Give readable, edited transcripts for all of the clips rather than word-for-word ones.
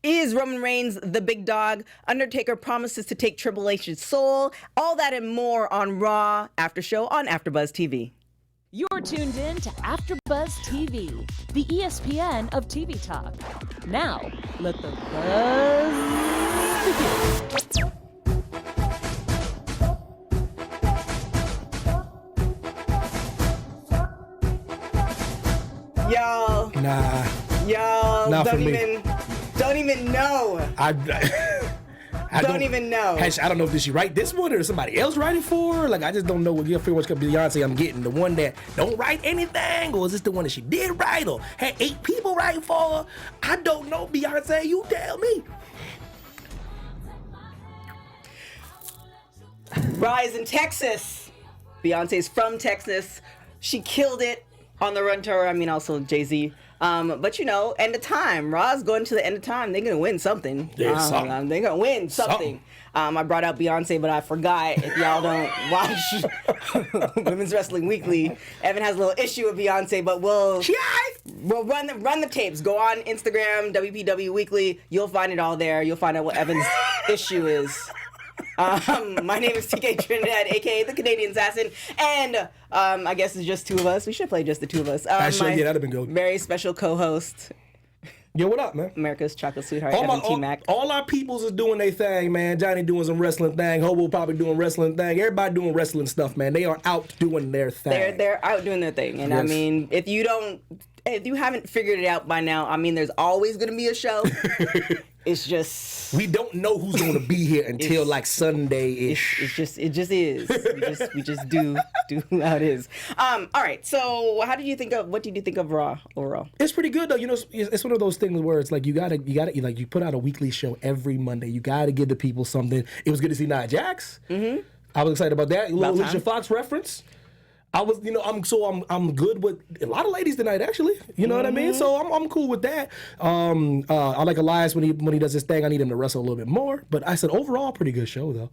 Is Roman Reigns the big dog? Undertaker promises to take Triple H's soul. All that and more on Raw After Show on AfterBuzz TV. You're tuned in to AfterBuzz TV, the ESPN of TV talk. Now, let the buzz begin. Y'all. Nah. Y'all Not don't for me. don't even know. I don't even know. I don't know if did she write this one or somebody else write it for her. Like, I just don't know what your which Beyonce I'm getting. The one that don't write anything, or is this the one that she did write or had 8 people writing for her? I don't know, Beyonce. You tell me. Rise in Texas. Beyonce's from Texas. She killed it on the run tour. I mean, also Jay-Z. But you know, end of time. Raw's going to the end of time. They're gonna win something. Yeah, something. They're gonna win something. I brought out Beyonce, but I forgot. If y'all don't watch Women's Wrestling Weekly, Evan has a little issue with Beyonce, but we'll run the tapes. Go on Instagram, WPW Weekly. You'll find it all there. You'll find out what Evan's issue is. My name is TK Trinidad, aka the Canadian Assassin, and I guess it's just 2 of us. We should play just the 2 of us. Actually, yeah, that'd have been good. Very special co-host, Yo, what up, man? America's chocolate sweetheart, Evan T. Mack. All our peoples is doing their thing, man. Johnny doing some wrestling thing. Hobo probably doing wrestling thing. Everybody doing wrestling stuff, man. They are out doing their thing. They're out doing their thing, and Yes. I mean, if you haven't figured it out by now, I mean, there's always gonna be a show. It's just we don't know who's going to be here until like Sunday-ish. It just is. We just do how it is. All right. So, what did you think of Raw overall? It's pretty good though. You know, it's one of those things where it's like you gotta like you put out a weekly show every Monday. You gotta give the people something. It was good to see Nia Jax. Mm-hmm. I was excited about that. A little Alicia Fox reference. I was, you know, I'm good with a lot of ladies tonight, actually. You know what I mean? So I'm cool with that. I like Elias when he does his thing. I need him to wrestle a little bit more. But I said overall, pretty good show though.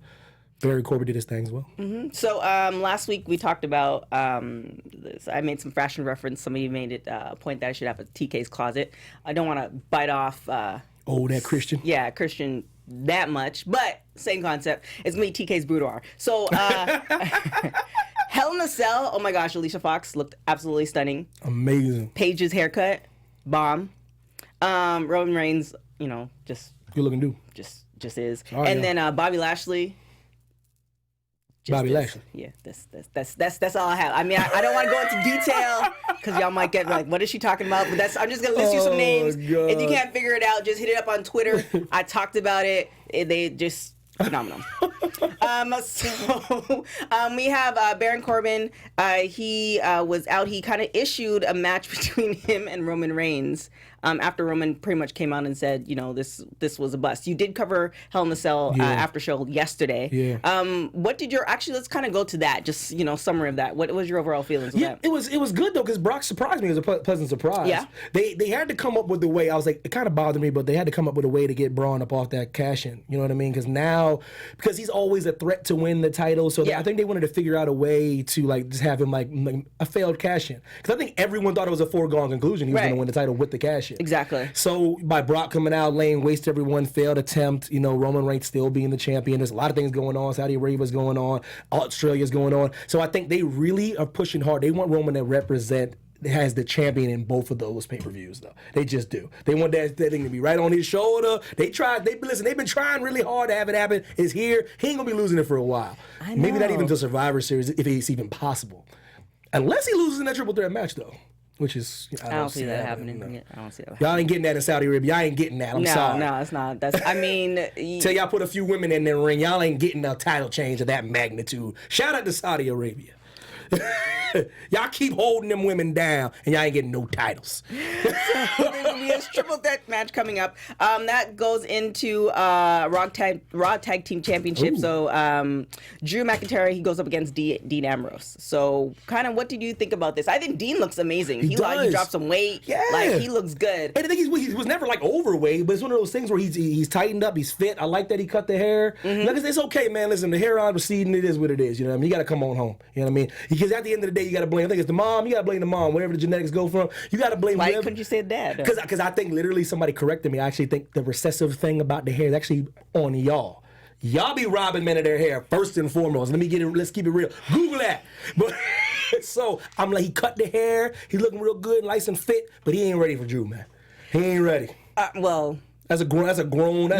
Barry Corbin did his thing as well. Mm-hmm. So last week we talked about this. I made some fashion reference. Somebody made it a point that I should have a TK's closet. I don't want to bite off. That Christian. Yeah, Christian. That much, but same concept. It's gonna be TK's boudoir. So Hell in a Cell. Oh my gosh, Alicia Fox looked absolutely stunning. Amazing. Paige's haircut, bomb. Roman Reigns, you know, just good looking dude. Just is. And then Bobby Lashley. Lashley. Yeah, that's all I have. I mean, I don't want to go into detail because y'all might get like, what is she talking about? But I'm just gonna list you some names. God. If you can't figure it out, just hit it up on Twitter. I talked about it. They just phenomenal. We have Baron Corbin. He was out. He kind of issued a match between him and Roman Reigns. After Roman pretty much came out and said, you know, this was a bust. You did cover Hell in a Cell after show yesterday. Yeah. What did let's kind of go to that. Just, you know, summary of that. What was your overall feelings of that? It was good though, because Brock surprised me. It was a pleasant surprise. Yeah. They had to come up with a way. I was like, it kind of bothered me, but they had to come up with a way to get Braun up off that cash in. You know what I mean? Because he's always a threat to win the title. So I think they wanted to figure out a way to like just have him like a failed cash in. Because I think everyone thought it was a foregone conclusion he was going to win the title with the cash in. Exactly. So by Brock coming out, laying waste to everyone, failed attempt, you know, Roman Reigns still being the champion. There's a lot of things going on. Saudi Arabia's going on. Australia's going on. So I think they really are pushing hard. They want Roman to represent has the champion in both of those pay-per-views though. They just do. They want that thing to be right on his shoulder. They've been trying really hard to have it happen. It's here. He ain't gonna be losing it for a while. I know. Maybe not even until Survivor Series, if it's even possible. Unless he loses in that triple threat match though. Which is, I don't see that happening. I don't see that happening. Y'all ain't getting that in Saudi Arabia. Y'all ain't getting that. I'm sorry. No, it's not. I mean, till y'all put a few women in the ring, y'all ain't getting a title change of that magnitude. Shout out to Saudi Arabia. Y'all keep holding them women down, and y'all ain't getting no titles. So there's gonna be a triple threat match coming up. That goes into Raw Tag Team Championship. Ooh. So Drew McIntyre, he goes up against Dean Ambrose. So kind of, what did you think about this? I think Dean looks amazing. He dropped some weight. Yeah, like he looks good. And I think he was never like overweight, but it's one of those things where he's tightened up. He's fit. I like that he cut the hair. Mm-hmm. Look, it's okay, man. Listen, the hair on receding. It is what it is. You know what I mean? You got to come on home. You know what I mean? You because at the end of the day, you got to blame. I think it's the mom. You got to blame the mom. Wherever the genetics go from, you got to blame. Why couldn't you say the dad? Because I think literally somebody corrected me. I actually think the recessive thing about the hair is actually on y'all. Y'all be robbing men of their hair first and foremost. Let's keep it real. Google that. But so I'm like, he cut the hair. He's looking real good, nice and fit, but he ain't ready for Drew, man. He ain't ready. Well. That's a grown a grown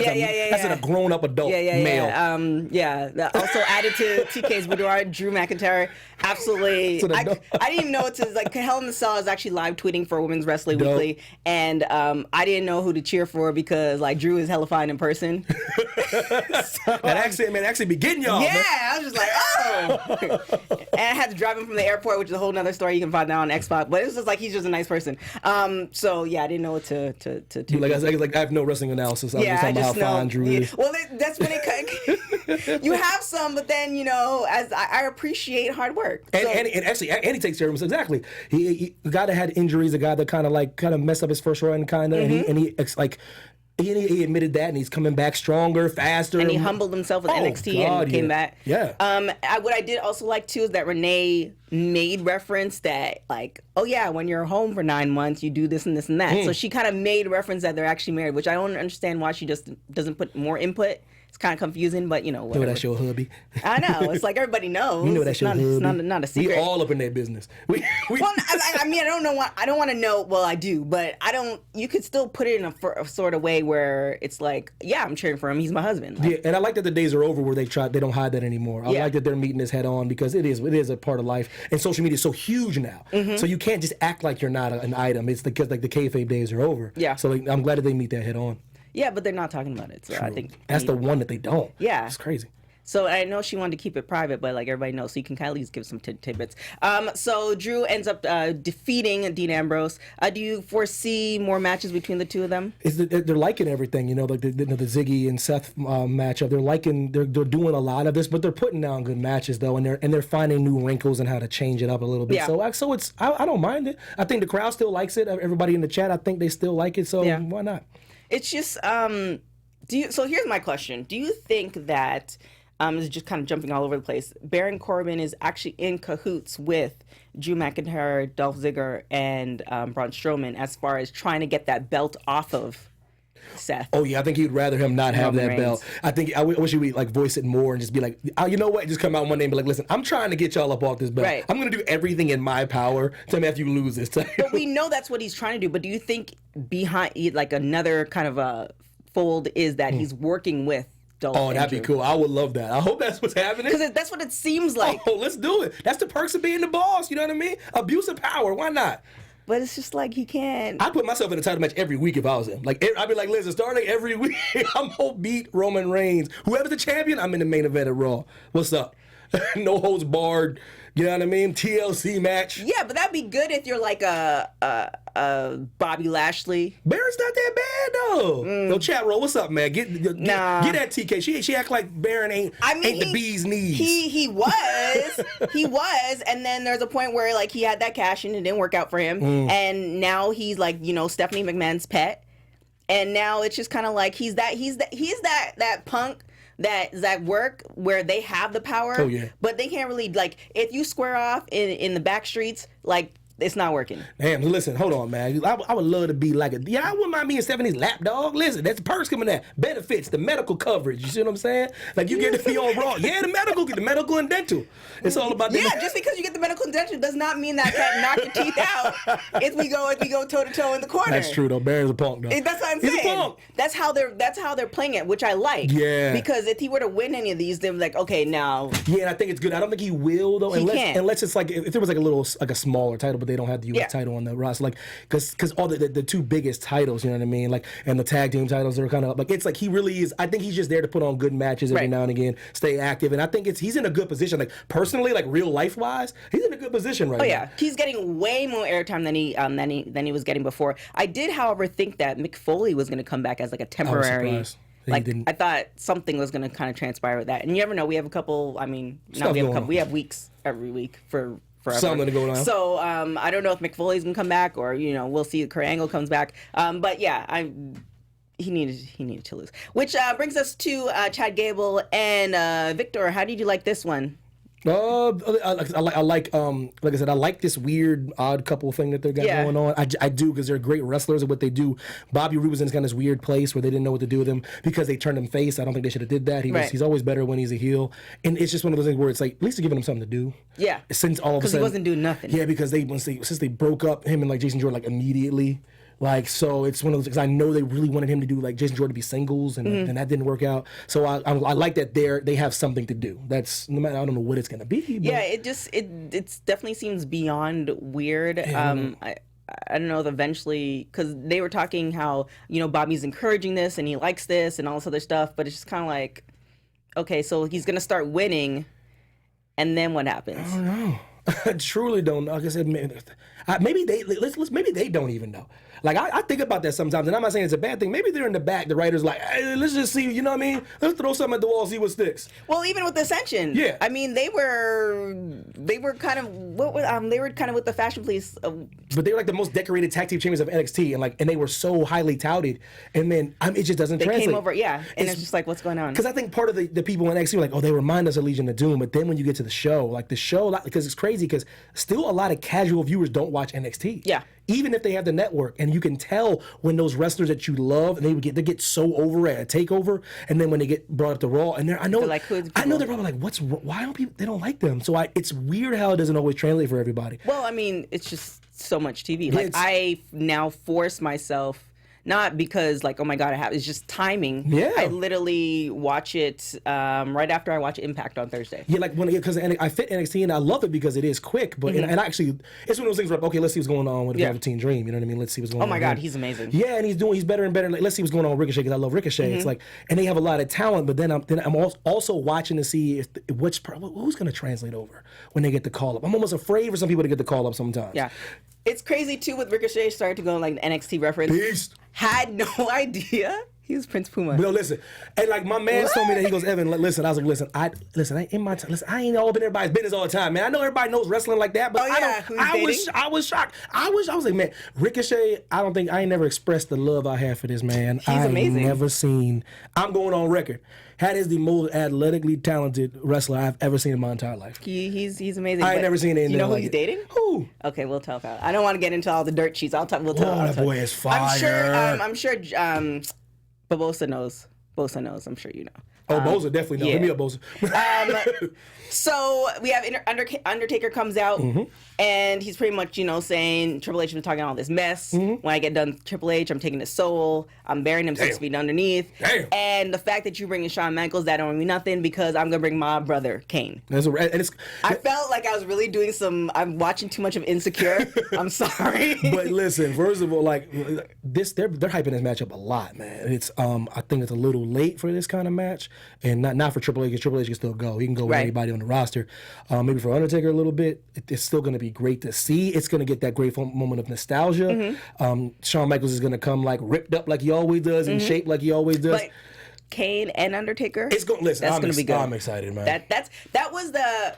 up adult male. Also added to TK's boudoir, Drew McIntyre. Absolutely. I didn't even know what to like. Hell in the Cell is actually live tweeting for Women's Wrestling Weekly, and I didn't know who to cheer for because like Drew is hella fine in person. That accent be getting y'all. Yeah, man. I was just like, oh. And I had to drive him from the airport, which is a whole nother story you can find out on Xbox. But it was just like he's just a nice person. So yeah, I didn't know what to do. Like I have no wrestling analysis. I'm just talking about how fine Drew is. Well, that's when it you have some, but then as I appreciate hard work. And actually, he takes care of himself. Exactly. He a guy that had injuries, a guy that kind of messed up his first run, and he admitted that, and he's coming back stronger, faster. And he humbled himself with NXT and came back. Yeah. What I did also like, too, is that Renee made reference that, like, oh, yeah, when you're home for 9 months, you do this and this and that. So she kind of made reference that they're actually married, which I don't understand why she just doesn't put more input. It's kind of confusing, but whatever. You know that's your hubby. I know. It's like everybody knows. You know that's your hubby. It's not a secret. We all up in their business. Well, I mean, I don't know. I don't want to know. Well, I do, but I don't. You could still put it in a sort of way where it's like, yeah, I'm cheering for him. He's my husband. Like, yeah, and I like that the days are over where they don't hide that anymore. I like that they're meeting this head on because it is a part of life, and social media is so huge now. So you can't just act like you're not an item. It's because like the kayfabe days are over. Yeah. So I'm glad that they meet that head on. Yeah, but they're not talking about it, so I think that's the one that they don't. Yeah, it's crazy. So I know she wanted to keep it private, but like everybody knows, so you can kind of at least give some tidbits. So Drew ends up defeating Dean Ambrose. Do you foresee more matches between the two of them? They're liking everything, like the Ziggy and Seth matchup. They're doing a lot of this, but they're putting down good matches though, and they're finding new wrinkles and how to change it up a little bit. Yeah. So it's I don't mind it. I think the crowd still likes it. Everybody in the chat, I think they still like it. So why not? It's just so here's my question. Do you think that is just kind of jumping all over the place, Baron Corbin is actually in cahoots with Drew McIntyre, Dolph Ziggler, and Braun Strowman as far as trying to get that belt off of Seth? Oh yeah, I think he'd rather him not have that belt. I wish he would like voice it more and just be like, oh, you know what? Just come out one day and be like, listen, I'm trying to get y'all up off this belt. Right. I'm gonna do everything in my power to make you lose this time. But we know that's what he's trying to do. But do you think behind like another kind of a fold is that he's working with Dolph? Oh, that'd be cool. I would love that. I hope that's what's happening. Because that's what it seems like. Oh, let's do it. That's the perks of being the boss. You know what I mean? Abuse of power. Why not? But it's just like he can't. I'd put myself in a title match every week if I was him. Like, I'd be like, listen, starting every week, I'm going to beat Roman Reigns. Whoever's the champion, I'm in the main event at Raw. What's up? No holds barred. You know what I mean? TLC match. Yeah, but that'd be good if you're like a Bobby Lashley. Baron's not that bad though. Yo, chat roll, what's up, man? Get that TK. She act like Baron ain't the bee's knees. He was, and then there's a point where like he had that cash in, it didn't work out for him, and now he's like Stephanie McMahon's pet, and now it's just kind of like he's that punk. That work where they have the power, but they can't really like if you square off in the back streets, like it's not working. Damn, listen, hold on, man. I would love to be like I wouldn't mind being Stephanie's lapdog. Listen, that's the perks coming there. Benefits, the medical coverage. You see what I'm saying? Like you get to be on Raw. Yeah, the medical and dental. It's all about just because you get the medical and dental does not mean that can't knock your teeth out if we go toe to toe in the corner. That's true though. Baron's a punk though. That's what I'm saying. He's a punk. That's how they're playing it, which I like. Yeah. Because if he were to win any of these, they're like, okay, now. Yeah, and I think it's good. I don't think he will though. Unless it's like if there was like a smaller title, but they don't have the US title on the roster, like because all the two biggest titles, you know what I mean, like and the tag team titles are kind of like it's like he really is. I think he's just there to put on good matches every now and again, stay active, and I think he's in a good position. Like personally, like real life wise, he's in a good position right now. Oh yeah, he's getting way more airtime than he was getting before. I did, however, think that Mick Foley was going to come back as like a temporary. I thought something was going to kind of transpire with that, and you never know. We have a couple. I mean, we have weeks every week for. Forever. Something to go on. So I don't know if Mick Foley's gonna come back or we'll see if Kurt Angle comes back. But yeah, he needed to lose. Which brings us to Chad Gable and Victor. How did you like this one? I like I said, I like this weird odd couple thing that they got going on. I do, because they're great wrestlers at what they do. Bobby Roosen's got this weird place where they didn't know what to do with him because they turned him face. I don't think they should have did that. He's always better when he's a heel, and it's just one of those things where it's like, at least they're giving him something to do. Yeah, since all of a sudden he wasn't doing nothing. Yeah, because since they broke up, him and like Jason Jordan, like immediately. Like, so it's one of those, because I know they really wanted him to do like Jason Jordan to be singles, and that didn't work out. So I like that they have something to do. That's no matter, I don't know what it's gonna be. But. Yeah, it definitely seems beyond weird. Yeah, I don't know if eventually, because they were talking how, Bobby's encouraging this and he likes this and all this other stuff, but it's just kind of like, okay, so he's gonna start winning, and then what happens? I don't know. I truly don't know. Like I said, maybe they don't even know. Like, I think about that sometimes, and I'm not saying it's a bad thing. Maybe they're in the back, the writers like, hey, let's just see, you know what I mean? Let's throw something at the wall, see what sticks. Well, even with Ascension, yeah. I mean, they were kind of they were kind of with the fashion police. But they were like the most decorated tag team champions of NXT, and they were so highly touted, and then it just doesn't translate. They came over, and it's just like, what's going on? Because I think part of the people in NXT were like, oh, they remind us of Legion of Doom, but then when you get to the show, because it's crazy, because still a lot of casual viewers don't watch NXT. Yeah. Even if they have the network, and you can tell when those wrestlers that you love, and they get so over at a takeover, and then when they get brought up to Raw, and I know they're probably like, why don't people, they don't like them? So it's weird how it doesn't always translate for everybody. Well, I mean, it's just so much TV. Like, I now force myself, not because like, oh my God, it's just timing. Yeah. I literally watch it right after I watch Impact on Thursday. Yeah, like because I fit NXT and I love it because it is quick, but and actually it's one of those things where, okay, let's see what's going on with Velveteen Dream. You know what I mean? Let's see what's going on. Oh my God, he's amazing. Yeah, and he's better and better. Like, let's see what's going on with Ricochet, because I love Ricochet. It's like, and they have a lot of talent, but then I'm also watching to see who's going to translate over when they get the call up. I'm almost afraid for some people to get the call up sometimes. Yeah. It's crazy too with Ricochet started to go like the NXT reference. Beast. Had no idea he was Prince Puma. No, listen, and like my man told me that, he goes, Evan, listen. I was like, I ain't all been everybody's business all the time, man. I know everybody knows wrestling like that, but I was shocked. I was like, man, Ricochet. I ain't never expressed the love I have for this man. He's amazing. Never seen. I'm going on record. That is the most athletically talented wrestler I've ever seen in my entire life. He's amazing. I ain't never seen anything. You know who like he's it. dating? Who? Okay, we'll tell about it. I don't want to get into all the dirt sheets. We'll tell. That boy is fire. I'm sure. Babosa knows. Bosa knows. I'm sure you know. Oh, Bosa definitely knows. Yeah. Hit me up, Bosa. So we have Undertaker comes out, and he's pretty much, saying Triple H was talking all this mess. When I get done with Triple H, I'm taking his soul. I'm burying him 6 feet underneath. Damn. And the fact that you bring in Shawn Michaels, that don't mean nothing, because I'm going to bring my brother, Kane. I felt like I was really doing I'm watching too much of Insecure. I'm sorry. But listen, first of all, like this, they're hyping this match up a lot, man. It's I think it's a little late for this kind of match, and not for Triple H, because Triple H can still go. He can go with anybody on the roster. Maybe for Undertaker a little bit. It's still going to be great to see. It's going to get that great moment of nostalgia. Shawn Michaels is going to come like ripped up like he always does, and shaped like he always does. But Kane and Undertaker, it's going. Listen, that's going to be good. I'm excited, man. That was the.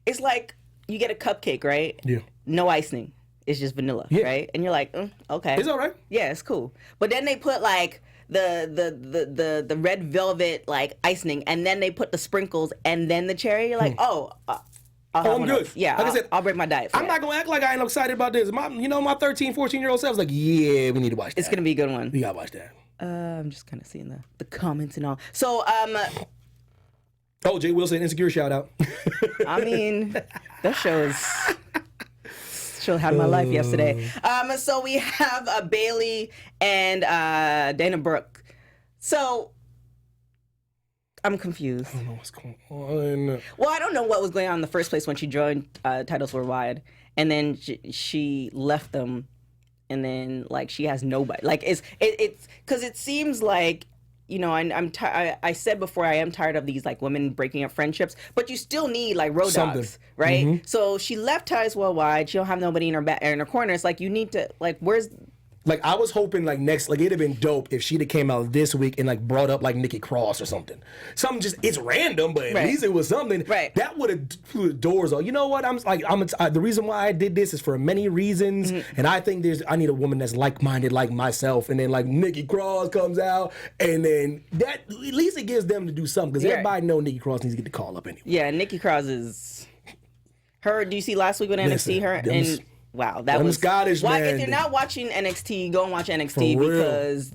It's like you get a cupcake, right? Yeah. No icing. It's just vanilla, right? And you're like, okay. It's all right. Yeah, it's cool. But then they put like the red velvet like icing, and then they put the sprinkles, and then the cherry. You're like, I'm good. Yeah, like I said, I'll break my diet. I'm not gonna act like I ain't excited about this. My 13, 14-year-old self was like, yeah, we need to watch that. It's gonna be a good one. We gotta watch that. I'm just kind of seeing the comments and all. So Oh, Jay Wilson, Insecure shout out. I mean, that show had my life yesterday. So we have Bailey and Dana Brooke. So I'm confused. I don't know what's going on. Well, I don't know what was going on in the first place when she joined Titles Worldwide, and then she left them, and then like she has nobody. Like it's because it seems like. I said before, I am tired of these like women breaking up friendships, but you still need like road dogs, right? So she left Ties Worldwide. She don't have nobody in her corner. It's like you need to like where's Like, I was hoping, like, next, like, it'd have been dope if she'd have came out this week and, like, brought up, like, Nikki Cross or something. Something just, it's random, but at least it was something. Right. That would have blew the doors off. You know what? The reason why I did this is for many reasons, and I think I need a woman that's like-minded like myself, and then, like, Nikki Cross comes out, and then that, at least it gives them to do something, because everybody know Nikki Cross needs to get the call up anyway. Yeah, Nikki Cross is... Her, do you see last week with NXT? Wow, that was Scottish, man. Man. If you're not watching NXT, go and watch NXT because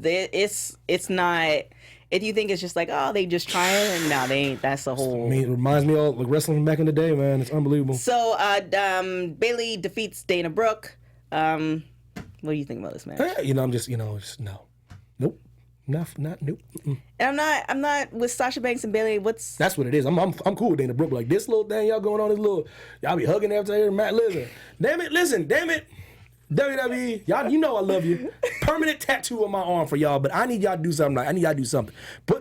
it's not. If you think it's just like, oh, they just trying, no, they ain't. That's a whole. I mean, it reminds me of like wrestling from back in the day, man. It's unbelievable. So, Bayley defeats Dana Brooke. What do you think about this match? I'm just, no, nope. Nope. And I'm not with Sasha Banks and Bayley. That's what it is. I'm cool with Dana Brooke. Like this little thing y'all going on, y'all be hugging after every Matt. Damn it. WWE, y'all, you know I love you. Permanent tattoo on my arm for y'all, but I need y'all to do something. I need y'all to do something.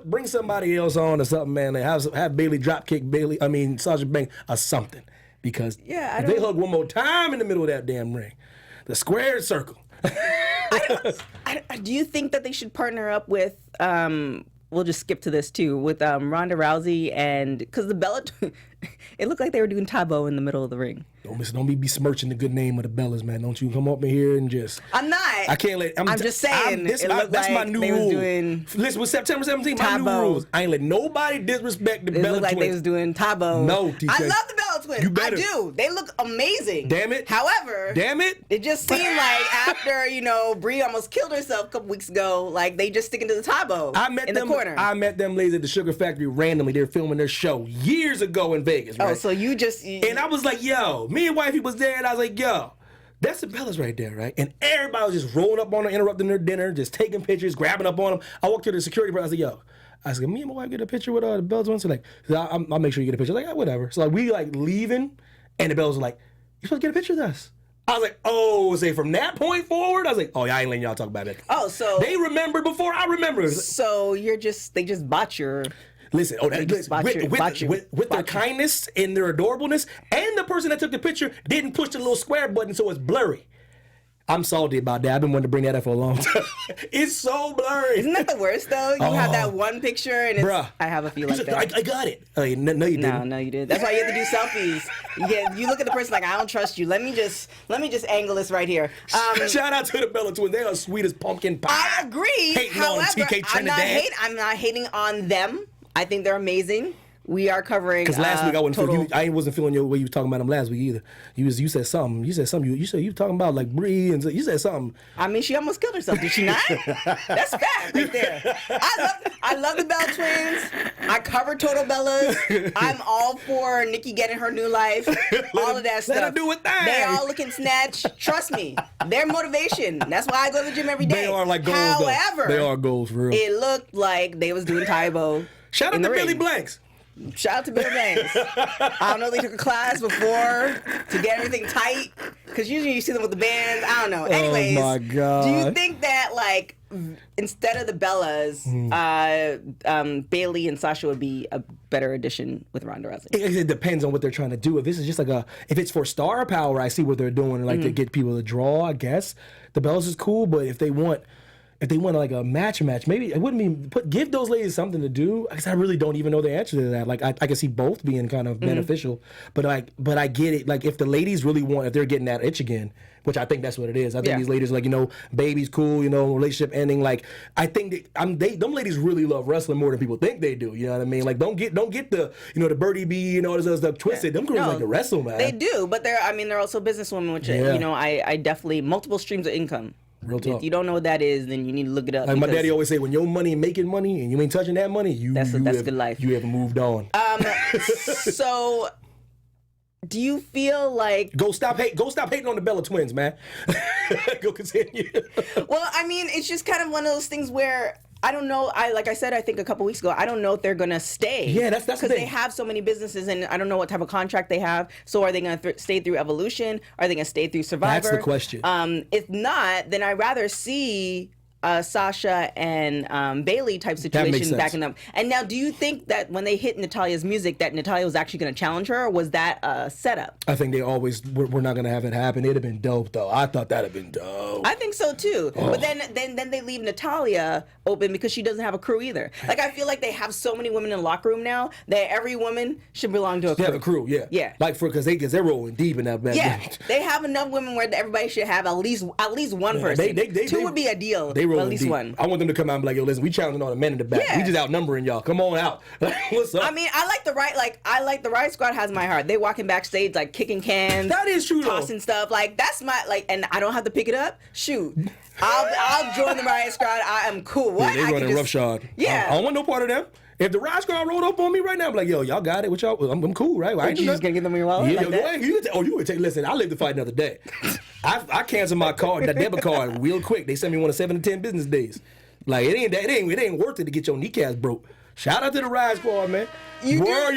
Bring somebody else on or something, man. Like have Bayley dropkick Sasha Banks or something. Because if they hug one more time in the middle of that damn ring, the squared circle. Do you think that they should partner up with? We'll just skip to this too with Ronda Rousey and because the Bella, it looked like they were doing Tabo in the middle of the ring. Don't be besmirching the good name of the Bellas, man. Don't you come up in here and just. I'm not. I can't let. I'm just saying. That's like my new rule. Listen, with September 17th, my new rules. I ain't let nobody disrespect the Bella Twins. It looked like they was doing Tabo. No, TK. I love the Bella Twins. You better. I do. They look amazing. Damn it. However, it just seemed like after Brie almost killed herself a couple weeks ago, like they just sticking to the Tabo the corner. I met them ladies at the Sugar Factory randomly. They were filming their show years ago in Vegas. Right? Oh, so you just. And I was like, yo, me and wifey was there, and I was like, yo, that's the Bellas right there, right? And everybody was just rolling up on her, interrupting their dinner, just taking pictures, grabbing up on them. I walked to the security person, I said, yo, me and my wife get a picture with the Bellas once. So like, I'll make sure you get a picture. Like, whatever. So like, we like leaving, and the Bellas were like, you supposed to get a picture with us. I was like, oh, say from that point forward, I was like, oh, yeah, I ain't letting y'all talk about it. Oh, so they remembered before I remembered. So they just bought your. Listen, with their kindness and their adorableness, and the person that took the picture didn't push the little square button so it's blurry. I'm salty about that. I've been wanting to bring that up for a long time. It's so blurry. Isn't that the worst, though? You have that one picture, and bruh, I have a feel like that. I got it. No, you didn't. No, you did. That's why you have to do selfies. You look at the person like, I don't trust you. Let me just angle this right here. Shout out to the Bella Twins. They are sweet as pumpkin pie. I agree. Hating However, on TK Trinidad. I'm not hating on them. I think they're amazing. We are covering. Because last week I wasn't feeling your way you were talking about them last week either. You said something. You said you were talking about like Brie and you said something. I mean, she almost killed herself, did she not? That's fact right there. I love the Bella Twins. I cover Total Bellas. I'm all for Nikki getting her new life. All of that stuff. Let her do a thing. They all looking snatch. Trust me, their motivation. That's why I go to the gym every day. They are like goals. However, they are goals for real. It looked like they was doing Taibo. Shout out to Billy Blanks. Shout out to Bill Banks. I don't know if they took a class before to get everything tight. Because usually you see them with the bands. I don't know. Anyways, oh my God. Do you think that, like, instead of the Bellas, Bayley and Sasha would be a better addition with Ronda Rousey? It depends on what they're trying to do. If this is just like if it's for star power, I see what they're doing, like to get people to draw, I guess. The Bellas is cool, but if they want like a match, maybe it wouldn't be give those ladies something to do. Because I really don't even know the answer to that. Like I can see both being kind of beneficial, but I get it. Like if the ladies really if they're getting that itch again, which I think that's what it is. I think these ladies are like, baby's cool, relationship ending. Like I think them ladies really love wrestling more than people think they do. You know what I mean? Like don't get the the Birdie B all this other stuff twisted. Them girls like to wrestle, man. They do, but they're also businesswomen, which I definitely multiple streams of income. Real talk. If you don't know what that is, then you need to look it up. Like my daddy always say, when your money making money and you ain't touching that money, that's good life. You have moved on. So, do you feel like go stop hating on the Bella Twins, man? Go continue. Well, I mean, it's just kind of one of those things where I don't know. Like I said, I think a couple weeks ago, I don't know if they're gonna stay. Yeah, that's because they have so many businesses, and I don't know what type of contract they have. So are they gonna stay through Evolution? Are they gonna stay through Survivor? That's the question. If not, then I'd rather see Sasha and Bailey type situation backing up. And now, do you think that when they hit Natalia's music, that Natalia was actually going to challenge her, or was that a setup? I think they always we're not going to have it happen. It'd have been dope, though. I thought that'd have been dope. I think so too. Oh. But then they leave Natalia open because she doesn't have a crew either. Like, I feel like they have so many women in the locker room now that every woman should belong to a crew. They have a crew, yeah. Yeah. Like because they're rolling deep in that back. Yeah. They have enough women where everybody should have at least one person. Two would be ideal. They rolling at least deep. one. I want them to come out and be like, yo, listen, we challenging all the men in the back. Yeah. We just outnumbering y'all. Come on out. What's up? I mean, I like the Riot Squad has my heart. They walking backstage like kicking cans. That is true, tossing stuff. Like that's my and I don't have to pick it up. Shoot. I'll join the Riot Squad. I am cool. What? Yeah, they running roughshod. Yeah. I don't want no part of them. If the Riot Squad rolled up on me right now, I'm like, yo, y'all got it. What y'all? I'm cool, right? I ain't you just gonna give them your wallet? Yeah, like that? you would take. Listen, I live to fight another day. I canceled my card, that debit card, real quick. They sent me one of 7 to 10 business days. Like it ain't worth it to get your kneecaps broke. Shout out to the Riot Squad, man. You know what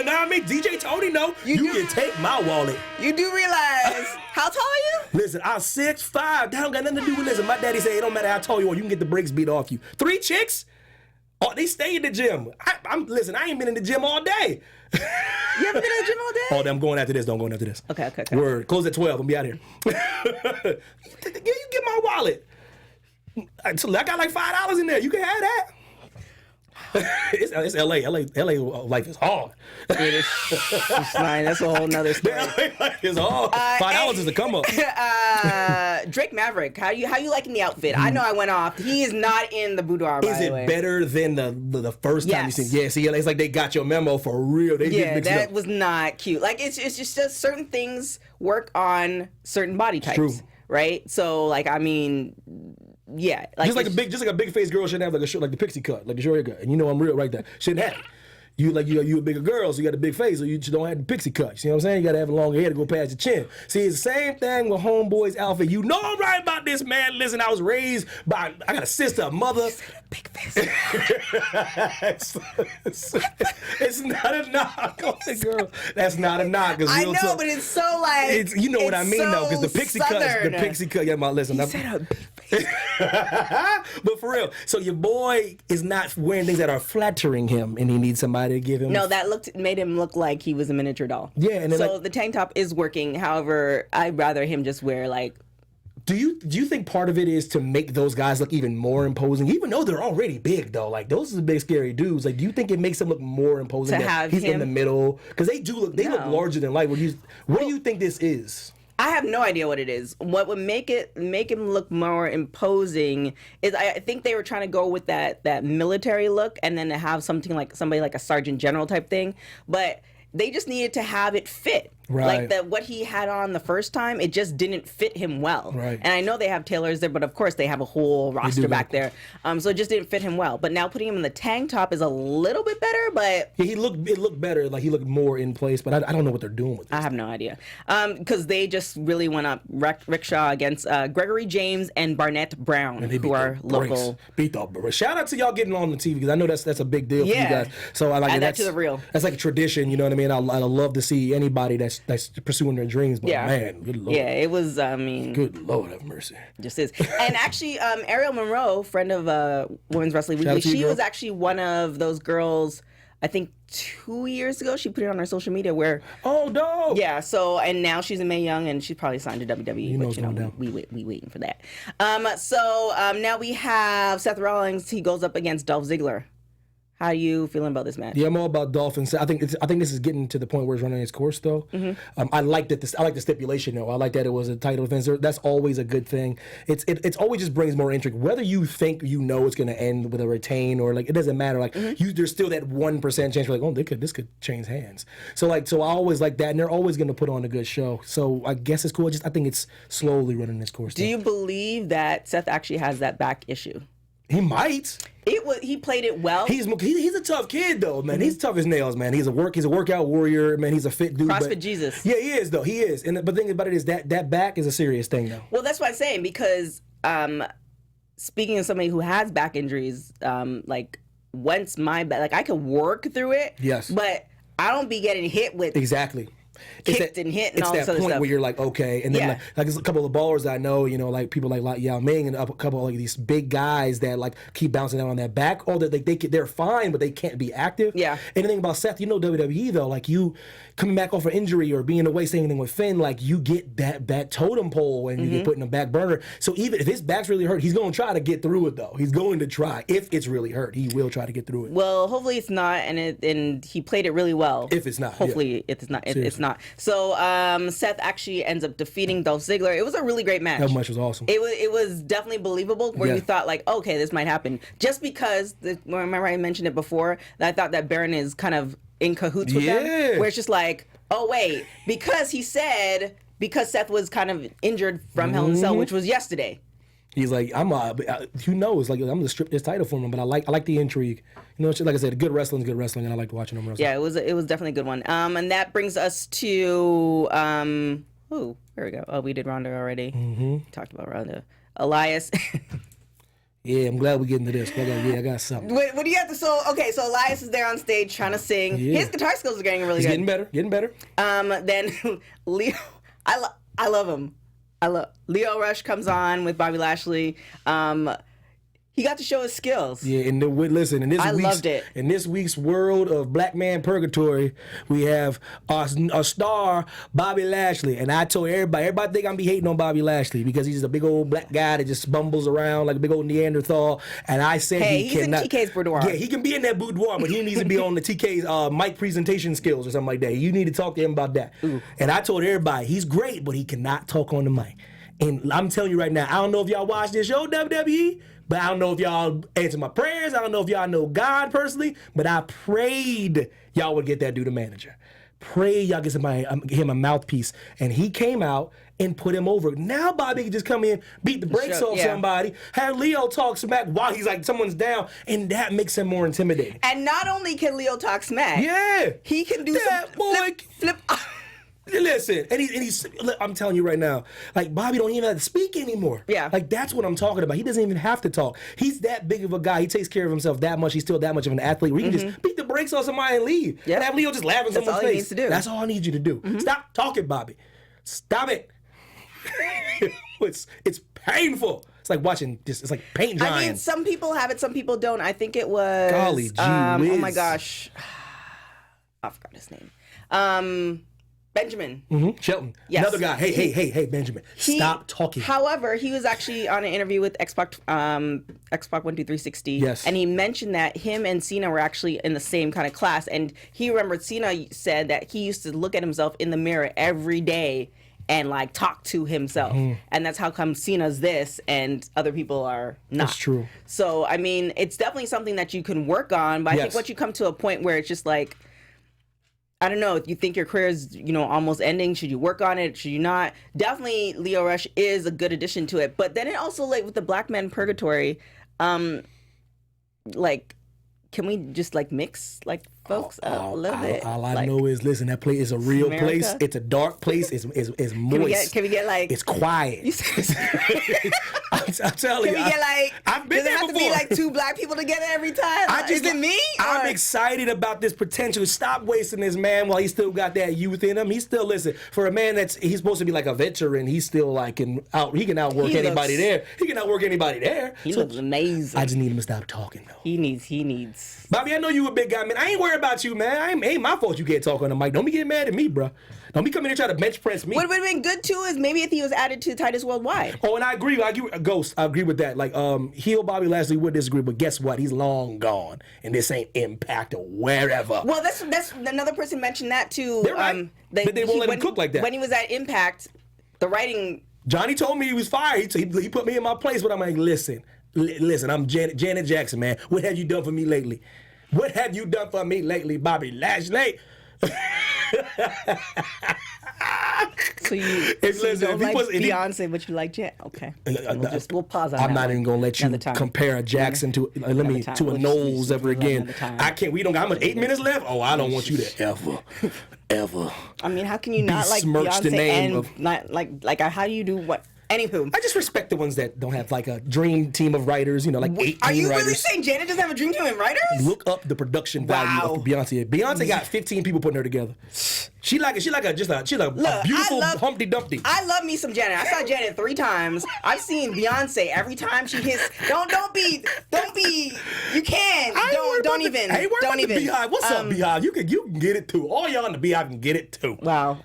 I mean? DJ Tony, you can take my wallet. You do realize how tall are you? Listen, I'm 6'5". That don't got nothing to do with this. My daddy said it don't matter how tall you are, you can get the brakes beat off you. 3 chicks? Oh, they stay in the gym. Listen, I ain't been in the gym all day. You haven't been in the gym all day? Oh, I'm going after this. Don't go after this. Okay. Word. Close at 12. I'm be out here. You get my wallet. I got like $5 in there. You can have that. It's LA. LA life is hard. It's fine. That's a whole nother story. LA life is hard. $5 is a come up. Drake Maverick, how you liking the outfit? I know I went off. He is not in the boudoir. Is it better than the first time you seen? Yeah, see, it's like they got your memo for real. That was not cute. Like it's just certain things work on certain body types. True. Right? So like I mean. Yeah, just like a big face girl shouldn't have like the pixie cut, like the short haircut. And you know I'm real right there. Shouldn't have. You a bigger girl, so you got a big face, so you just don't have the pixie cut. You see what I'm saying? You gotta have a longer hair to go past your chin. See, it's the same thing with Homeboy's outfit. You know I'm right about this, man. Listen, I was raised by I got a sister, a mother. Big face. It's not a knock on the girl. That's not a knock. I know, but it's so like you know what I mean though, because the pixie cut. Yeah, listen. You said a big face. But for real, so your boy is not wearing things that are flattering him, and he needs somebody to give him. No, that made him look like he was a miniature doll. Yeah, and so the tank top is working. However, I'd rather him just wear like. Do you think part of it is to make those guys look even more imposing, even though they're already big though? Like those are the big scary dudes. Like, do you think it makes them look more imposing? To have he's him? In the middle because they look larger than life. What do you think this is? I have no idea what it is. What would make him look more imposing is I think they were trying to go with that military look and then to have somebody like a sergeant general type thing, but they just needed to have it fit. Right. Like what he had on the first time, it just didn't fit him well. Right. And I know they have tailors there, but of course they have a whole roster back there. So it just didn't fit him well. But now putting him in the tank top is a little bit better, but yeah, it looked better. Like he looked more in place, but I don't know what they're doing with this. I have no idea. Because they just really went up rickshaw against Gregory James and Barnett Brown, who are local. Beat the brakes. Shout out to y'all getting on the TV because I know that's a big deal for you guys. So I like add that to the real. That's like a tradition, you know what I mean? I love to see anybody that's pursuing their dreams, but man, good Lord. Yeah, it was, good Lord have mercy. Just is. And actually, Ariel Monroe, friend of Women's Wrestling Weekly, she was actually one of those girls, I think 2 years ago, she put it on her social media where... Oh, no! Yeah, so, and now she's in Mae Young, and she's probably signed to WWE, but we waiting for that. Now we have Seth Rollins, he goes up against Dolph Ziggler. How are you feeling about this match? Yeah, I'm all about Dolph. And I think this is getting to the point where it's running its course, though. Mm-hmm. I like the stipulation, though. I like that it was a title defense. That's always a good thing. It's always just brings more intrigue. Whether you think it's going to end with a retain or like it doesn't matter. Like there's still that 1% chance. You're like, this could change hands. So I always like that, and they're always going to put on a good show. So I guess it's cool. I think it's slowly running its course. Do you believe that Seth actually has that back issue? He might. He played it well. He's a tough kid though, man. Mm-hmm. He's tough as nails, man. He's a workout warrior, man. He's a fit dude. CrossFit Jesus. Yeah, he is though. He is. But the thing about it is that back is a serious thing though. Well, that's what I'm saying because speaking of somebody who has back injuries, like once my back, like I could work through it. Yes. But I don't be getting hit with exactly. kicked and hit and all this It's other that point stuff. where you're like, okay. And then like there's a couple of ballers I know, you know, like people like Yao Ming and a couple of like these big guys that like keep bouncing out on that back. Or that they're fine, but they can't be active. Yeah. And the thing about Seth, you know, WWE though, like you coming back off an injury or being away, same thing with Finn, like you get that back totem pole and you get put in the back burner. So even if his back's really hurt, he's going to try to get through it though. He's going to try. If it's really hurt, he will try to get through it. Well, hopefully it's not, and he played it really well. If it's not, hopefully it's not. It's not. So Seth actually ends up defeating Dolph Ziggler. It was a really great match. That match was awesome. It was definitely believable. Where you thought like, okay, this might happen, just because. Remember I mentioned it before that I thought that Baron is kind of in cahoots with them, where it's just like, oh wait, because Seth was kind of injured from Hell in a Cell, which was yesterday. He's like, who knows? Like, I'm gonna strip this title from him, but I like the intrigue. You know, like I said, good wrestling's good wrestling, and I liked watching him wrestle. Yeah, it was definitely a good one. And that brings us to there we go. Oh, we did Ronda already. Talked about Ronda. Elias. Yeah, I'm glad we're getting to this. I got something. What do you have to? So Elias is there on stage trying to sing. Yeah. His guitar skills are getting really He's good. getting better. Then Lio, I love him. Lio Rush comes on with Bobby Lashley. He got to show his skills. Yeah, and listen, loved it. In this week's world of Black Man Purgatory, we have our star, Bobby Lashley. And I told everybody think I'm be hating on Bobby Lashley because he's a big old black guy that just bumbles around like a big old Neanderthal. And I said he's cannot. in TK's boudoir. Yeah, he can be in that boudoir, but he needs to be on the TK's mic presentation skills or something like that. You need to talk to him about that. Ooh. And I told everybody, he's great, but he cannot talk on the mic. And I'm telling you right now, I don't know if y'all watch this show, WWE, but I don't know if y'all answer my prayers. I don't know if y'all know God personally, but I prayed y'all would get that dude a manager. Pray y'all get him a mouthpiece. And he came out and put him over. Now Bobby can just come in, beat the brakes off somebody, have Lio talk smack while he's like someone's down, and that makes him more intimidating. And not only can Lio talk smack, he can do that flip. Listen, and he's I'm telling you right now, like Bobby don't even have to speak anymore. Yeah. Like that's what I'm talking about. He doesn't even have to talk. He's that big of a guy. He takes care of himself that much. He's still that much of an athlete where he can just beat the brakes off somebody and leave. And have Lio just laugh in someone's face. That's all he needs to do. That's all I need you to do. Stop talking, Bobby. Stop it. It's painful. It's like watching this. It's like paint drying. I mean, some people have it, some people don't. I think it was. Golly gee oh my gosh, I forgot his name. Benjamin. Shelton. Yes. Another guy. Hey, Benjamin. Stop talking. However, he was actually on an interview with Xbox 12360. Yes. And he mentioned that him and Cena were actually in the same kind of class. And he remembered Cena said that he used to look at himself in the mirror every day and like talk to himself. And that's how come Cena's this and other people are not. That's true. So, I mean, it's definitely something that you can work on. But I think once you come to a point where it's just like, I don't know, if you think your career is, almost ending, should you work on it? Should you not? Definitely Lio Rush is a good addition to it. But then it also, like, with the Black Man Purgatory, can we just, mix, folks up a little bit? All I know is, listen, that place is a real place. It's a dark place. It's moist. Can we get It's quiet. I'm telling you. I've been there before. Does it have to be, two black people together every time? Is it me? I'm excited about this potential. Stop wasting this man while he still got that youth in him. He's still, listen, for a man he's supposed to be like a veteran, he's still he can outwork anybody there. He can outwork anybody there. He looks amazing. I just need him to stop talking, though. He needs. Bobby, I know you a big guy, man. I ain't worried about you, man. Ain't my fault you can't talk on the mic. Don't be getting mad at me, bro. Don't be coming here trying to bench press me. What would have been good, too, is maybe if he was added to Titus Worldwide. Oh, and I agree. Ghost, I agree with that. Heel Bobby Lashley would disagree, but guess what? He's long gone, and this ain't Impact or wherever. Well, that's another person mentioned that, too. They're right. But they won't let him cook like that. When he was at Impact, the writing... Johnny told me he was fired. He put me in my place, but I'm like, listen, I'm Janet Jackson, man. What have you done for me lately? What have you done for me lately, Bobby Lashley? So you don't like Beyonce, but you like Jan? Okay. We'll pause on that. I'm not even gonna let you compare a Jackson to a Knowles ever again. I can't. How much? 8 minutes left? Oh, I don't want you to ever. I mean, how can you not like Beyonce and not like how do you do what? Anywho. I just respect the ones that don't have like a dream team of writers, you know, like 18 Are you writers. really saying Janet doesn't have a dream team of writers? Look up the production value of Beyonce. Beyonce got 15 people putting her together. She's a beautiful Humpty Dumpty. I love me some Janet. I saw Janet 3 times. I've seen Beyonce every time she hits. Don't be. You can. Don't even. Hey, worry about the Beehive. What's up, Beehive? You can get it too. All y'all in the Beehive can get it too. Wow.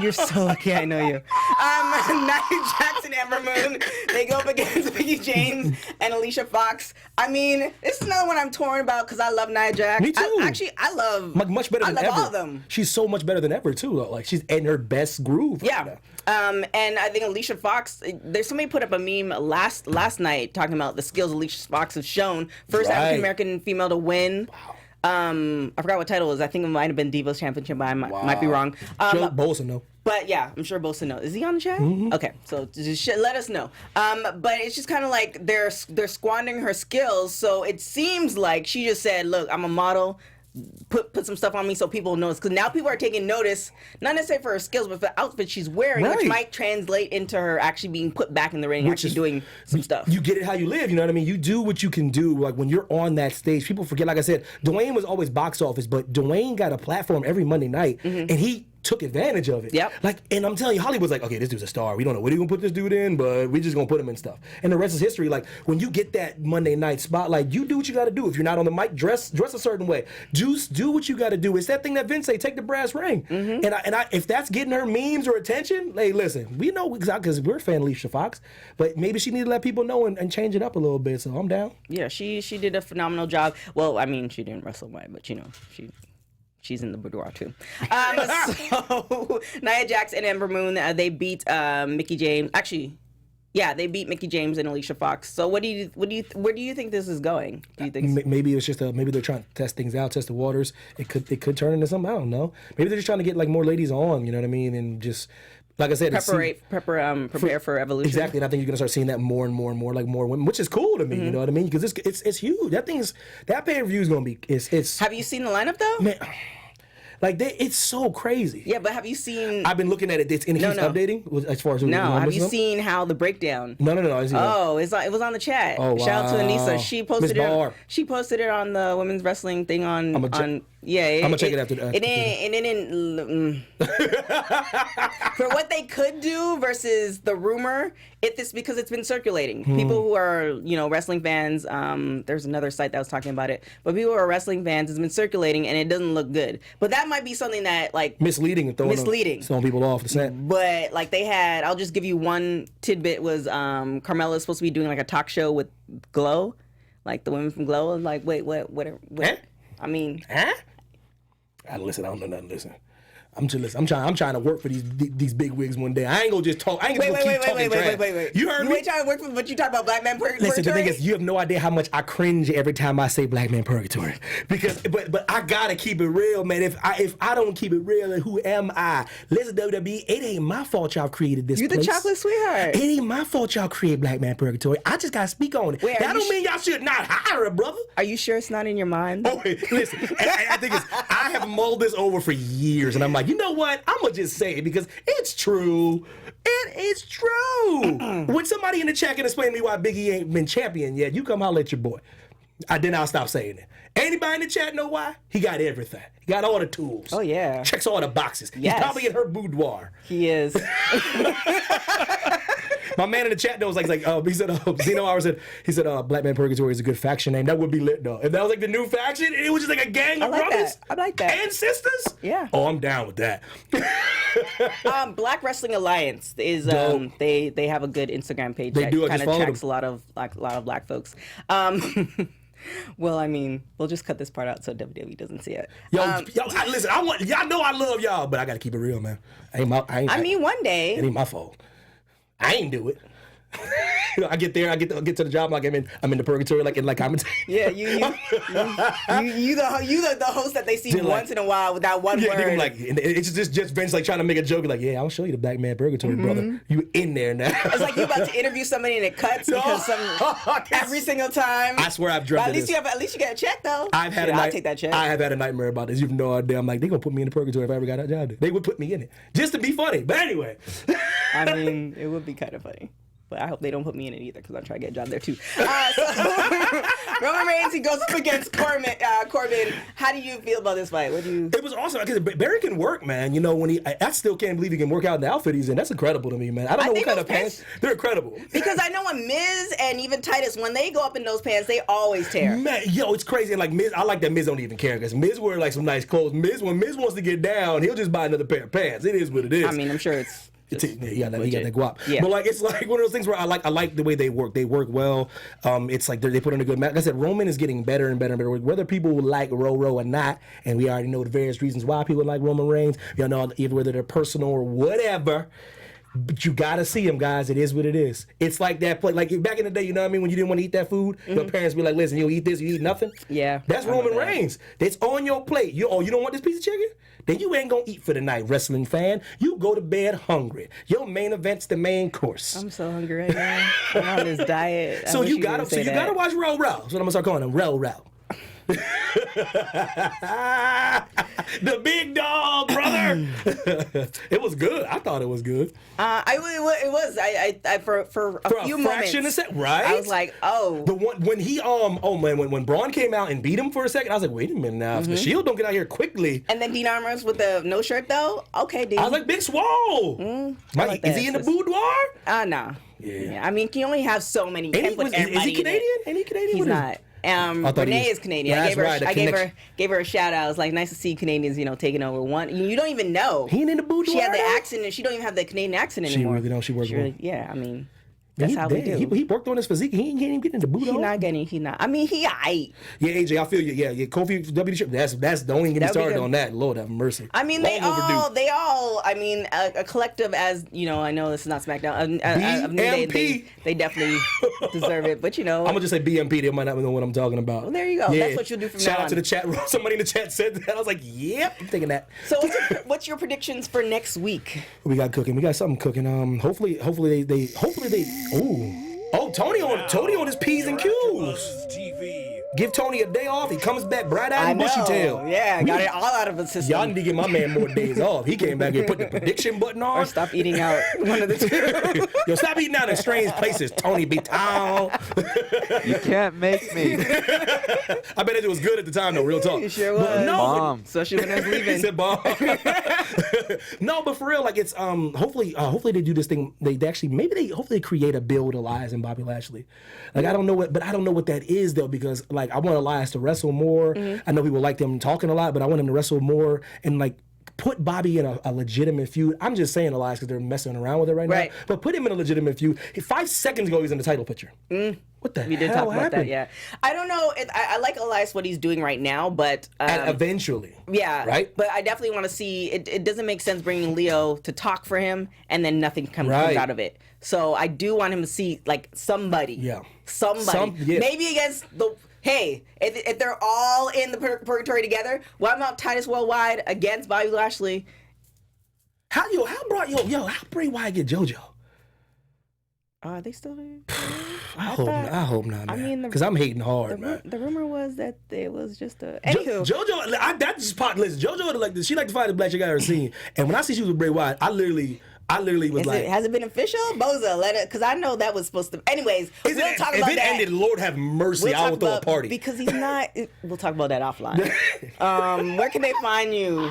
You're so lucky I know you. Nia Jax and Ember Moon, they go up against Mickie James and Alicia Fox. I mean, this is another one I'm torn about because I love Nia Jax. Me too. I love much better than ever. all of them. She's so much better than ever too. Though. Like she's in her best groove. Yeah. Right now. And I think Alicia Fox. There's somebody put up a meme last night talking about the skills Alicia Fox has shown. First African American female to win. Wow. I forgot what title it was. I think it might have been Divas Championship, but I might be wrong. Joe Bolson, though. But yeah, I'm sure Bolson knows. Is he on the chat? Mm-hmm. Okay, so just let us know. But it's just kind of like they're squandering her skills. So it seems like she just said, "Look, I'm a model. Put some stuff on me so people notice." Because now people are taking notice, not necessarily for her skills, but for the outfit she's wearing, which might translate into her actually being put back in the ring, actually doing some stuff. You get it how you live, you know what I mean? You do what you can do. Like when you're on that stage, people forget, like I said, Dwayne was always box office, but Dwayne got a platform every Monday night, and he took advantage of it. Yep. Like, and I'm telling you, Hollywood's like, okay, this dude's a star. We don't know what he's gonna put this dude in, but we just gonna put him in stuff. And the rest is history. Like when you get that Monday night spotlight, you do what you gotta do. If you're not on the mic, dress a certain way. Do what you gotta do. It's that thing that Vince say, take the brass ring. And I if that's getting her memes or attention, hey, listen, we know exactly because we're a fan of Alicia Fox, but maybe she need to let people know and change it up a little bit. So I'm down. Yeah, she did a phenomenal job. Well, I mean, she didn't wrestle right, but you know, she's in the boudoir too. So Nia Jax and Ember Moon, they beat Mickie James. Actually, yeah, they beat Mickie James and Alicia Fox. So where do you think this is going? Do you think maybe it's just maybe they're trying to test things out, test the waters. It could turn into something. I don't know. Maybe they're just trying to get like more ladies on. You know what I mean? And just like I said, prepare for evolution. Exactly, and I think you're gonna start seeing that more and more and more, like more women, which is cool to me. You know what I mean? Because it's huge. That pay per view is gonna be. It's. Have you seen the lineup though? Man, like it's so crazy. Yeah, but have you seen? I've been looking at it. It keeps updating as far as Have you seen how the breakdown? No. It was on the chat. Oh, wow. Shout out to Anissa. She posted it. She posted it on the women's wrestling thing on. I'm gonna check it after that. For what they could do versus the rumor, because it's been circulating. People who are wrestling fans. There's another site that was talking about it, but people who are wrestling fans, it's been circulating and it doesn't look good. But that might be something that like misleading and throwing people off the set. But like they had, I'll just give you one tidbit. Was Carmella's supposed to be doing like a talk show with Glow, like the women from Glow? Like wait, what? I mean. Listen, I don't know nothing. Listen, I'm trying to work for these big wigs one day. I ain't gonna just talk. I ain't gonna keep talking trash. Wait. You heard me? You ain't trying to work for, but you talk about Black Man Purgatory. Listen, the thing is, you have no idea how much I cringe every time I say Black Man Purgatory. But I gotta keep it real, man. If I don't keep it real, then who am I? Listen, WWE, it ain't my fault y'all created this. You the chocolate sweetheart. It ain't my fault y'all created Black Man Purgatory. I just gotta speak on it. That don't mean y'all should not hire a brother. Are you sure it's not in your mind? Oh, listen, I think I have mulled this over for years, and I'm like, you know what? I'm gonna just say it because it's true. It is true. When somebody in the chat can explain to me why Big E ain't been champion yet, you come holler at your boy. Then I'll stop saying it. Anybody in the chat know why? He got everything. He got all the tools. Oh yeah. Checks all the boxes. Yes. He's probably in her boudoir. He is. My man in the chat though was like he said, Zeno Hour said, Black Man Purgatory is a good faction name. That would be lit though. If that was like the new faction, it was just like a gang of brothers. I like that. And sisters? Yeah. Oh, I'm down with that. Black Wrestling Alliance is they have a good Instagram page that kind of tracks a lot of black folks. Well, I mean, we'll just cut this part out so WWE doesn't see it. Listen, y'all know I love y'all, but I gotta keep it real, man. One day. It ain't my fault. I ain't do it. I get there, I get to the job like I'm in the purgatory, like in like commentary. Yeah, you the host that they see once in a while with that one word. Yeah, like it's just Vince like trying to make a joke, like, yeah, I'll show you the black man purgatory, brother. You in there now? It's like you about to interview somebody and it cuts because every single time. I swear I've dreamt at least you get a check though. I'll take that check. I have had a nightmare about this. You have no idea. I'm like, they gonna put me in the purgatory if I ever got that job. They would put me in it just to be funny. But anyway, I mean, it would be kind of funny. But I hope they don't put me in it either because I'm trying to get a job there too. So, Roman Reigns, he goes up against Corbin. How do you feel about this fight? It was awesome because Barry can work, man. You know, I still can't believe he can work out in the outfit he's in. That's incredible to me, man. I don't know what kind of pants. They're incredible. Because I know when Miz and even Titus, when they go up in those pants, they always tear. Man, yo, it's crazy. And like Miz, I like that Miz don't even care because Miz wear like some nice clothes. When Miz wants to get down, he'll just buy another pair of pants. It is what it is. I mean, I'm sure it's. He got that guap. Yeah. But like it's like one of those things where I like the way they work. They work well. It's like they put in a good match. Like I said, Roman is getting better and better and better. Whether people like Row or not, and we already know the various reasons why people like Roman Reigns. You know, either whether they're personal or whatever. But you gotta see him, guys. It is what it is. It's like that play. Like back in the day, you know what I mean? When you didn't want to eat that food, your parents be like, "Listen, you eat this, you eat nothing." Yeah, that's Roman Reigns. It's on your plate. You don't want this piece of chicken? Then you ain't gonna eat for the night, wrestling fan. You go to bed hungry. Your main event's the main course. I'm so hungry right now. I'm on this diet. So you gotta watch Row. That's what I'm gonna start calling him. Row. The big dog, brother. It was good. I thought it was good. It was. I for a few moments, right? I was like, oh. The one when he when Braun came out and beat him for a second, I was like, wait a minute now. If the Shield don't get out here quickly. And then Dean Ambrose with the no shirt though. Okay, Dean. I was like, Big Swole. Is he in the boudoir? Nah. Yeah. I mean, you only have so many. Is he Canadian? Any Canadian? He's not. Renee is Canadian. I gave her a shout out. It was like nice to see Canadians, taking over one. You don't even know. He ain't in the boudoir. She had the accent, and she don't even have the Canadian accent anymore. She really don't. She works well. Yeah, I mean. That's how we do. He worked on his physique. He ain't even getting in the boot. He's not. I mean, he aight. Yeah, AJ, I feel you. Yeah. Kofi WWE. That's don't even get me started on that. Lord have mercy. I mean, they all. I mean, a collective as I know this is not SmackDown. BMP. They definitely deserve it. But I'm gonna just say BMP. They might not know what I'm talking about. Well, there you go. Yeah. That's what you'll do from now on. Shout out to the chat room. Somebody in the chat said that. I was like, yep, I'm thinking that. So what's your predictions for next week? We got cooking. We got something cooking. Hopefully they. Oh, Tony on his P's and Q's. Give Tony a day off. He comes back bright-eyed and bushy-tailed. Yeah, got it all out of the system. Y'all need to give my man more days off. He came back here, put the prediction button on. Or stop eating out. One of the two. Yo, stop eating out in strange places, Tony B. Town. You can't make me. I bet it was good at the time, though. Real talk. You sure was. But no, bomb. Especially when I was leaving. He said bomb. No, but for real, like it's hopefully they do this thing. They actually hopefully create a build Elias and Bobby Lashley. Like I don't know what that is though, because like I want Elias to wrestle more. I know people like them talking a lot, but I want him to wrestle more and like put Bobby in a legitimate feud. I'm just saying Elias because they're messing around with it right now. But put him in a legitimate feud. 5 seconds ago he was in the title picture. What the hell We did talk about that, yeah. I don't know. I like Elias what he's doing right now, but and eventually, yeah, right. But I definitely want to see. It doesn't make sense bringing Lio to talk for him and then nothing comes out of it. So I do want him to see like somebody. Yeah. Somebody. Maybe against the. Hey, if they're all in the purgatory together, why not Titus Worldwide against Bobby Lashley? How Bray Wyatt get JoJo? Are they still there? I hope not, man. I mean, because I'm hating hard, man. The rumor was that it was just a. Anywho, JoJo, she like to fight the black chick I ever seen, and when I see she was with Bray Wyatt, I literally was like, has it been official? Boza, let it, because I know that was supposed to. Anyways, we'll talk about that. If it ended, Lord have mercy, I would throw a party. Because he's not. We'll talk about that offline. Where can they find you,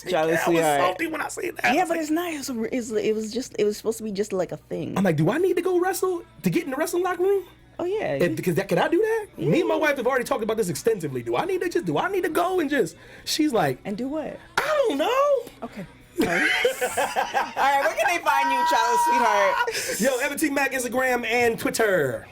Charlie Sweetheart? I was salty when I say that. Yeah, but it's not. It was supposed to be just like a thing. I'm like, do I need to go wrestle to get in the wrestling locker room? Oh yeah. Can I do that? Yeah. Me and my wife have already talked about this extensively. Do I need to go and just? She's like, and do what? I don't know. Okay. All right, where can they find you, Charlie Sweetheart? Yo, Mack, Instagram and Twitter.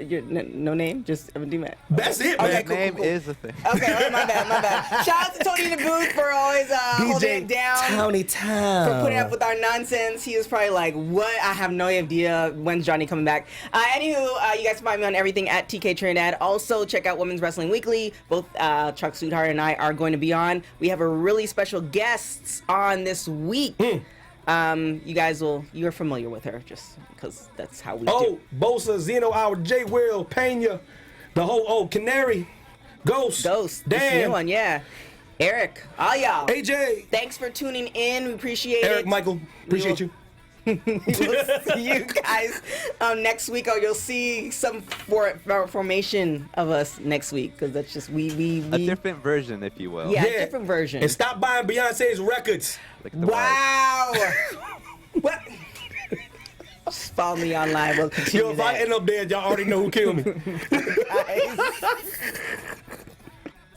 No name, just D-Mac. That's it, man. Okay, cool, Name cool. is a thing. Okay, all right, my bad. Shout out to Tony in the booth for always holding it down. Tony Town. For putting up with our nonsense. He was probably like, what? I have no idea when's Johnny coming back. Anywho, you guys can find me on everything at TK Trinidad. Also, check out Women's Wrestling Weekly. Both Chuck Sweetheart and I are going to be on. We have a really special guests on this week. You guys you're familiar with her just because that's how we do. Bosa, Zeno, our J. Will, Pena, the whole Canary, Ghost. This Dan. new one, yeah. Eric, all y'all. AJ. Thanks for tuning in. We appreciate it. Eric, Michael, appreciate you. We will see you guys next week, or you'll see some formation of us next week, because that's just we A different version, if you will. Yeah, a different version. And stop buying Beyonce's records. Like the Wow. What? Just follow me online. We'll continue. Yo, if I end up dead, y'all already know who killed me.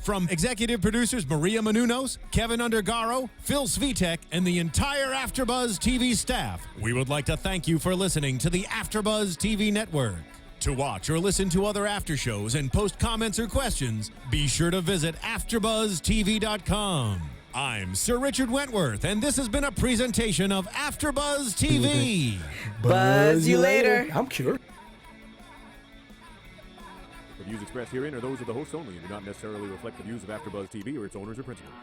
From executive producers Maria Menounos, Kevin Undergaro, Phil Svitek, and the entire AfterBuzz TV staff, we would like to thank you for listening to the AfterBuzz TV network. To watch or listen to other after shows and post comments or questions, be sure to visit AfterBuzzTV.com. I'm Sir Richard Wentworth, and this has been a presentation of AfterBuzz TV. Buzz you later. I'm cured. The views expressed herein are those of the hosts only and do not necessarily reflect the views of AfterBuzz TV or its owners or principals.